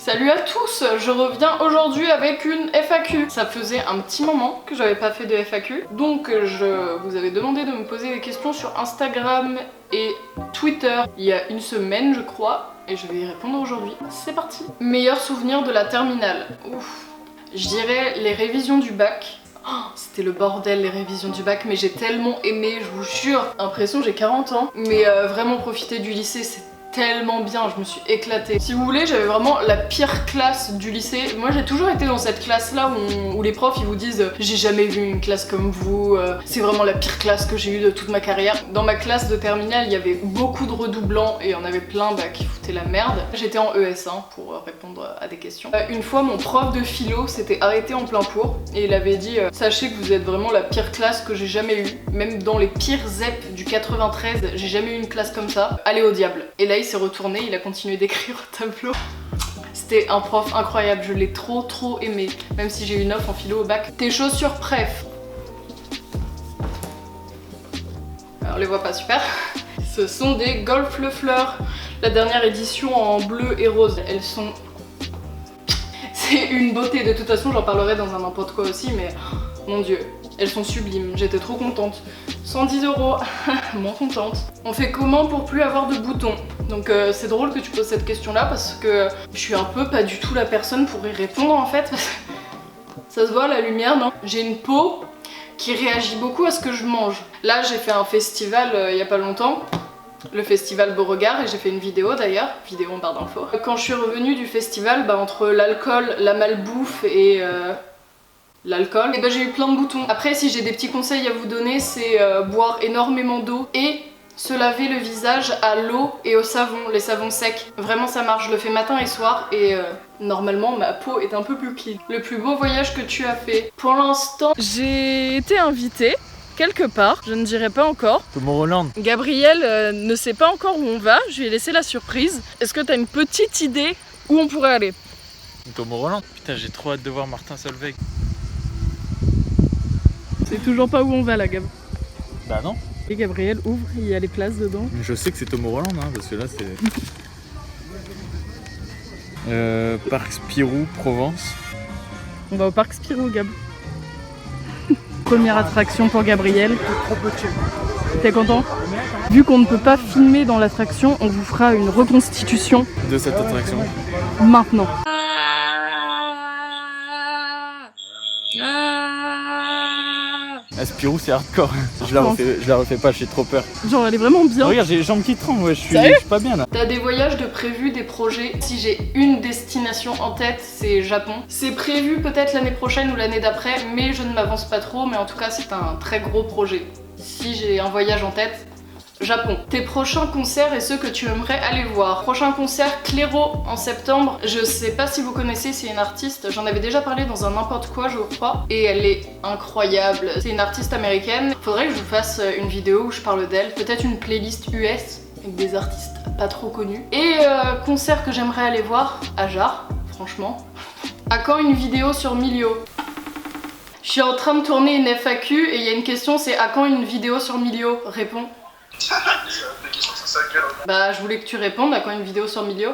Salut à tous, je reviens aujourd'hui avec une FAQ. Ça faisait un petit moment que j'avais pas fait de FAQ, donc je vous avais demandé de me poser des questions sur Instagram et Twitter il y a une semaine je crois, et je vais y répondre aujourd'hui. C'est parti. Meilleur souvenir de la terminale. Ouf. Je dirais les révisions du bac. Oh, c'était le bordel les révisions du bac, mais j'ai tellement aimé, je vous jure. L'impression que j'ai 40 ans, mais vraiment profiter du lycée, c'est tellement bien, je me suis éclatée. Si vous voulez, j'avais vraiment la pire classe du lycée. Moi j'ai toujours été dans cette classe là où les profs ils vous disent j'ai jamais vu une classe comme vous, c'est vraiment la pire classe que j'ai eue de toute ma carrière. Dans ma classe de terminale il y avait beaucoup de redoublants et il y en avait plein qui foutaient la merde. J'étais en ES1 pour répondre à des questions. Une fois mon prof de philo s'était arrêté en plein cours et il avait dit sachez que vous êtes vraiment la pire classe que j'ai jamais eue. Même dans les pires ZEP du 93 j'ai jamais eu une classe comme ça. Allez au diable. Et là il s'est retourné, il a continué d'écrire au tableau. C'était un prof incroyable, je l'ai trop aimé, même si j'ai eu 9 en philo au bac. Tes chaussures préf. Alors on les voit pas super. Ce sont des Golf Le Fleur, la dernière édition en bleu et rose. Elles sont... C'est une beauté, de toute façon j'en parlerai dans un n'importe quoi aussi, mais mon dieu, elles sont sublimes, j'étais trop contente. 110 €, moins contente. On fait comment pour plus avoir de boutons? Donc c'est drôle que tu poses cette question là parce que je suis un peu pas du tout la personne pour y répondre en fait. Ça se voit la lumière, non? J'ai une peau qui réagit beaucoup à ce que je mange. Là j'ai fait un festival il y a pas longtemps, le festival Beauregard, et j'ai fait une vidéo d'ailleurs, vidéo en barre d'infos. Quand je suis revenue du festival, entre l'alcool, la malbouffe et l'alcool, et j'ai eu plein de boutons. Après si j'ai des petits conseils à vous donner, c'est boire énormément d'eau et se laver le visage à l'eau et au savon, les savons secs. Vraiment ça marche, je le fais matin et soir et normalement ma peau est un peu plus clean. Le plus beau voyage que tu as fait? Pour l'instant, j'ai été invitée quelque part, je ne dirai pas encore. Tomorrowland. Gabriel ne sait pas encore où on va, je lui ai laissé la surprise. Est-ce que t'as une petite idée où on pourrait aller? Tomorrowland. Putain, j'ai trop hâte de voir Martin Solveig. C'est toujours pas où on va là, Gab. Bah non. Et Gabriel ouvre, il y a les places dedans. Je sais que c'est Tomorrowland, hein, parce que là c'est... Parc Spirou, Provence. On va au parc Spirou, Gab. Première attraction pour Gabriel. T'es content? Vu qu'on ne peut pas filmer dans l'attraction, on vous fera une reconstitution De cette attraction. maintenant. Spirou c'est hardcore. Je la refais pas, j'ai trop peur. Genre elle est vraiment bien. Regarde, j'ai les jambes qui tremblent, ouais, je suis pas bien là. T'as des voyages de prévus, des projets? Si j'ai une destination en tête, c'est Japon. C'est prévu peut-être l'année prochaine ou l'année d'après, mais je ne m'avance pas trop, mais en tout cas c'est un très gros projet. Si j'ai un voyage en tête, Japon. Tes prochains concerts et ceux que tu aimerais aller voir. Prochain concert, Clairo en septembre. Je sais pas si vous connaissez, c'est une artiste, j'en avais déjà parlé dans un n'importe quoi je crois, et elle est incroyable. C'est une artiste américaine. Faudrait que je vous fasse une vidéo où je parle d'elle, peut-être une playlist US avec des artistes pas trop connus. Et concert que j'aimerais aller voir, Ajar, franchement. À quand une vidéo sur Milio? Je suis en train de tourner une FAQ et il y a une question, c'est à quand une vidéo sur Milio? Réponds. La question c'est ça, Bah je voulais que tu répondes, à quand une vidéo sur Milio?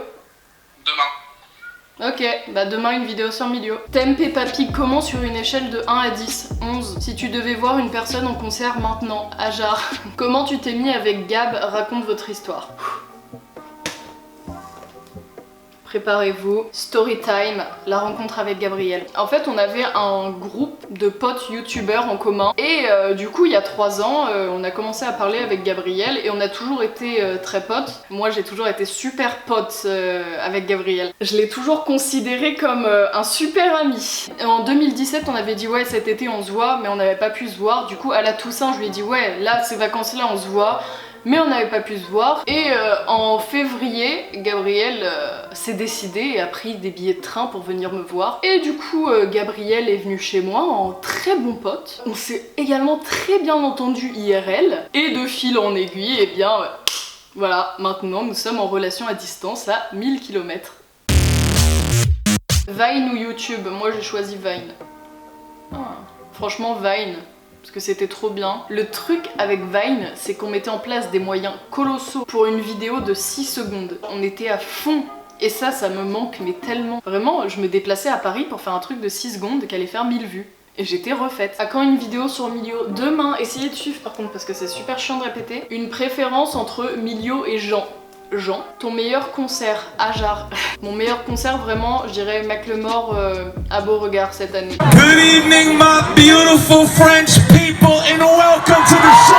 Demain. Ok, bah demain une vidéo sur Milio. T'aimes Peppa Pig comment sur une échelle de 1 à 10? 11. Si tu devais voir une personne en concert maintenant, Ajar. Comment tu t'es mis avec Gab? Raconte votre histoire. Préparez-vous. Story time, la rencontre avec Gabriel. En fait, on avait un groupe de potes youtubeurs en commun et du coup, il y a 3 ans, on a commencé à parler avec Gabriel et on a toujours été très potes. Moi, j'ai toujours été super pote avec Gabriel. Je l'ai toujours considéré comme un super ami. En 2017, on avait dit ouais, cet été on se voit, mais on n'avait pas pu se voir. Du coup, à la Toussaint, je lui ai dit ouais, là, ces vacances-là, on se voit. Mais on n'avait pas pu se voir. Et en février, Gabriel s'est décidé et a pris des billets de train pour venir me voir. Et du coup, Gabriel est venu chez moi en très bon pote. On s'est également très bien entendu IRL. Et de fil en aiguille, et bien voilà, maintenant nous sommes en relation à distance à 1000 km. Vine ou YouTube? Moi j'ai choisi Vine. Franchement Vine. Parce que c'était trop bien. Le truc avec Vine, c'est qu'on mettait en place des moyens colossaux pour une vidéo de 6 secondes. On était à fond Et ça me manque mais tellement. Vraiment, je me déplaçais à Paris pour faire un truc de 6 secondes qui allait faire 1000 vues. Et j'étais refaite. À quand une vidéo sur Milio? Demain, essayez de suivre par contre parce que c'est super chiant de répéter. Une préférence entre Milio et Jean. Jean, ton meilleur concert, Ajar. Mon meilleur concert vraiment, je dirais Macklemore à Beauregard cette année. Good evening my beautiful French people and welcome to the show.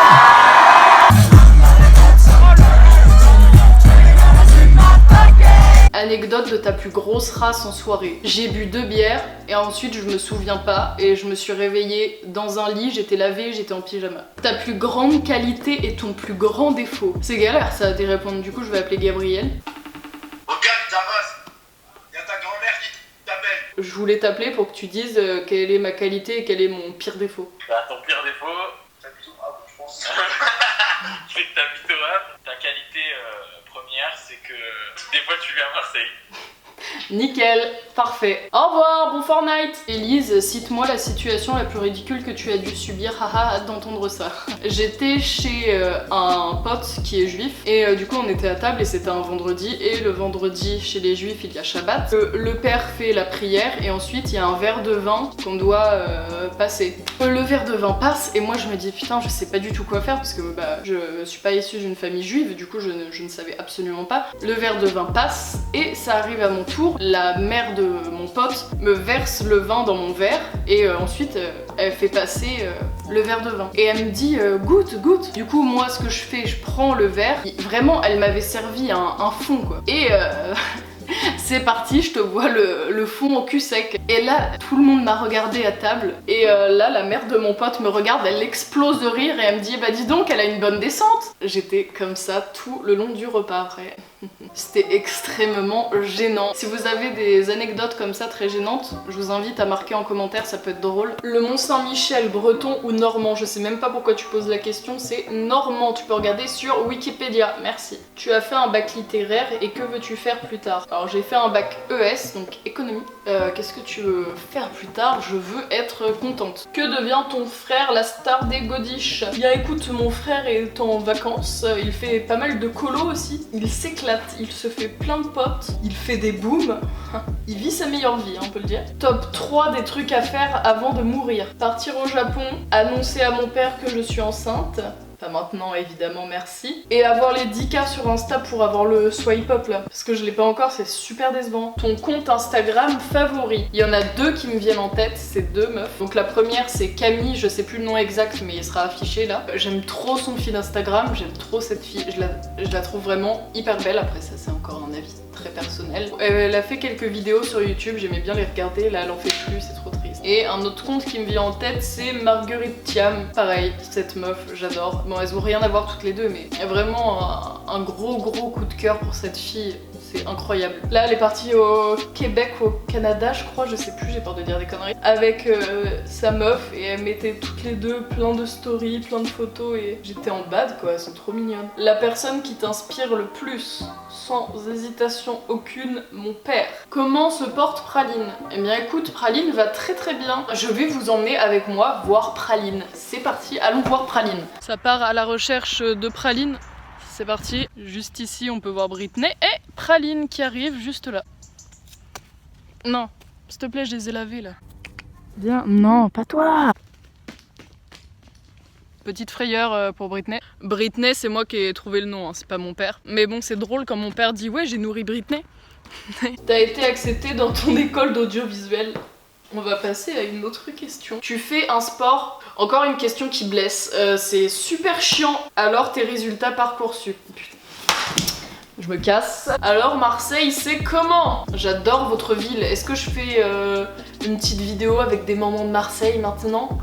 Anecdote de ta plus grosse race en soirée. J'ai bu 2 bières et ensuite je me souviens pas et je me suis réveillée dans un lit, j'étais lavée, j'étais en pyjama. Ta plus grande qualité et ton plus grand défaut. C'est galère ça d'y répondre, du coup je vais appeler Gabriel. Regarde ta race, y'a ta grand-mère qui t'appelle. Je voulais t'appeler pour que tu dises quelle est ma qualité et quel est mon pire défaut. Bah, ton pire défaut, T'habites au Havre, je pense. c'est que t'habites au Havre. Ta qualité première, c'est que des fois tu viens à Marseille. Nickel, parfait. Au revoir, bon Fortnite. Élise, cite-moi la situation la plus ridicule que tu as dû subir. Haha, hâte d'entendre ça. J'étais chez un pote qui est juif et du coup on était à table et c'était un vendredi et le vendredi chez les juifs il y a Shabbat. Le père fait la prière et ensuite il y a un verre de vin qu'on doit passer. Le verre de vin passe et moi je me dis putain je sais pas du tout quoi faire parce que bah, je suis pas issue d'une famille juive, du coup je ne savais absolument pas. Le verre de vin passe et ça arrive à mon tour. La mère de mon pote me verse le vin dans mon verre et ensuite elle fait passer le verre de vin. Et elle me dit goûte, goûte. Du coup moi ce que je fais, je prends le verre. Vraiment elle m'avait servi un fond quoi. Et c'est parti, je te vois le fond au cul sec. Et là, tout le monde m'a regardé à table. Et là, la mère de mon pote me regarde, elle explose de rire et elle me dit bah dis donc, elle a une bonne descente. J'étais comme ça tout le long du repas après. C'était extrêmement gênant. Si vous avez des anecdotes comme ça très gênantes, je vous invite à marquer en commentaire, ça peut être drôle. Le Mont Saint-Michel, breton ou normand? Je sais même pas pourquoi tu poses la question, c'est normand. Tu peux regarder sur Wikipédia, merci. Tu as fait un bac littéraire et que veux-tu faire plus tard? Alors j'ai fait un bac ES, donc économie. Qu'est-ce que tu veux faire plus tard? Je veux être contente. Que devient ton frère, la star des godiches? Bien écoute, mon frère est en vacances, il fait pas mal de colo aussi. Il s'éclate, il se fait plein de potes, il fait des booms. Il vit sa meilleure vie, hein, on peut le dire. Top 3 des trucs à faire avant de mourir. Partir au Japon, annoncer à mon père que je suis enceinte. Pas maintenant évidemment, merci. Et avoir les 10K sur Insta pour avoir le swipe up là. Parce que je l'ai pas encore, c'est super décevant. Ton compte Instagram favori. Il y en a 2 qui me viennent en tête, c'est 2 meufs. Donc la première c'est Camille, je sais plus le nom exact mais il sera affiché là. J'aime trop son fil Instagram, j'aime trop cette fille. Je la trouve vraiment hyper belle, après ça c'est encore un avis très personnel. Elle a fait quelques vidéos sur YouTube, j'aimais bien les regarder, là elle en fait plus, c'est trop triste. Et un autre compte qui me vient en tête c'est Marguerite Thiam, pareil, cette meuf, j'adore. Bon elles ont rien à voir toutes les deux mais il y a vraiment un gros coup de cœur pour cette fille. C'est incroyable. Là, elle est partie au Québec, au Canada, je crois, je sais plus, j'ai peur de dire des conneries, avec sa meuf et elles mettaient toutes les deux plein de stories, plein de photos et j'étais en bad quoi, elles sont trop mignonnes. La personne qui t'inspire le plus, sans hésitation aucune, mon père. Comment se porte Praline? Eh bien écoute, Praline va très bien. Je vais vous emmener avec moi voir Praline. C'est parti, allons voir Praline. Ça part à la recherche de Praline. C'est parti, juste ici on peut voir Britney et Praline qui arrive juste là. Non, s'il te plaît, je les ai lavés là. Viens, non, pas toi. Petite frayeur pour Britney. Britney, c'est moi qui ai trouvé le nom, hein, c'est pas mon père. Mais bon, c'est drôle quand mon père dit ouais, j'ai nourri Britney. T'as été accepté dans ton école d'audiovisuel. On va passer à une autre question. Tu fais un sport, encore une question qui blesse, c'est super chiant, alors tes résultats Parcoursup. Putain. Je me casse. Alors Marseille, c'est comment? J'adore votre ville. Est-ce que je fais une petite vidéo avec des moments de Marseille maintenant?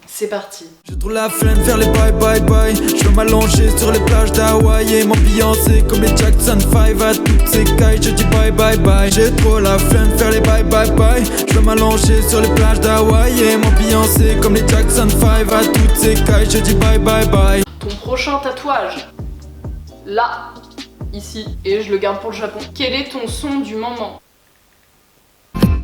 C'est parti. J'ai trop la flemme de faire les bye bye bye. Je veux m'allonger sur les plages d'Hawaï et m'ambiancer comme les Jackson 5 à toutes ces cailles. Je dis bye bye bye. J'ai trop la flemme de faire les bye bye bye. Je veux m'allonger sur les plages d'Hawaï et m'ambiancer comme les Jackson 5 à toutes ces cailles. Je dis bye bye bye. Ton prochain tatouage, là, ici, et je le garde pour le Japon. Quel est ton son du moment?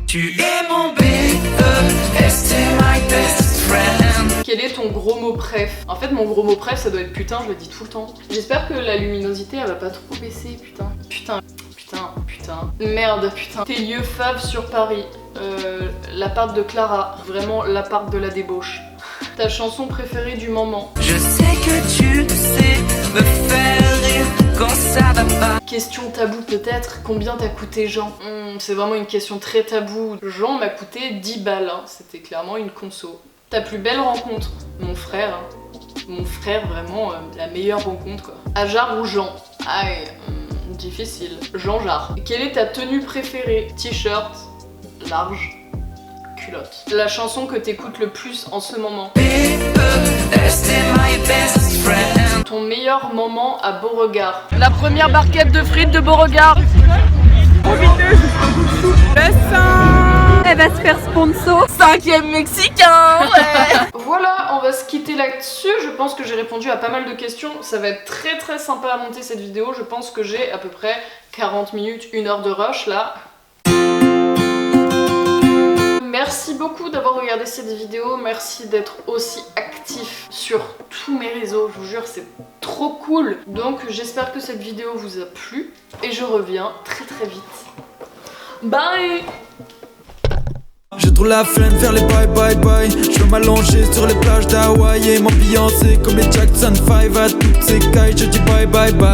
Tu es mon BE, t'es my best friend. Quel est ton gros mot préf? En fait mon gros mot préf ça doit être putain, je le dis tout le temps. J'espère que la luminosité elle va pas trop baisser, putain. Putain, Merde, putain. Tes lieux faves sur Paris. L'appart de Clara. Vraiment l'appart de la débauche. Ta chanson préférée du moment. Je sais que tu sais me faire rire quand ça va pas. Question tabou peut-être. Combien t'a coûté Jean? C'est vraiment une question très tabou. Jean m'a coûté 10 balles. Hein. C'était clairement une conso. Ta plus belle rencontre? Mon frère. Hein. Mon frère, vraiment la meilleure rencontre quoi. Ajar ou Jean? Aïe, difficile. Jean Jar. Quelle est ta tenue préférée? T-shirt, large, culotte. La chanson que t'écoutes le plus en ce moment. Ton meilleur moment à Beauregard. La première barquette de frites de Beauregard. Elle va se faire sponsor. 5e mexicain, ouais. Voilà, on va se quitter là-dessus. Je pense que j'ai répondu à pas mal de questions. Ça va être très très sympa à monter cette vidéo. Je pense que j'ai à peu près 40 minutes, 1 heure de rush là. Merci beaucoup d'avoir regardé cette vidéo, merci d'être aussi actif sur tous mes réseaux, je vous jure c'est trop cool. Donc j'espère que cette vidéo vous a plu et je reviens très très vite. Bye. J'ai trop la flemme de faire les bye bye bye. Je veux m'allonger sur les plages d'Hawaï et m'ambiancer comme les Jackson 5 à toutes ces cailles. Je dis bye bye bye.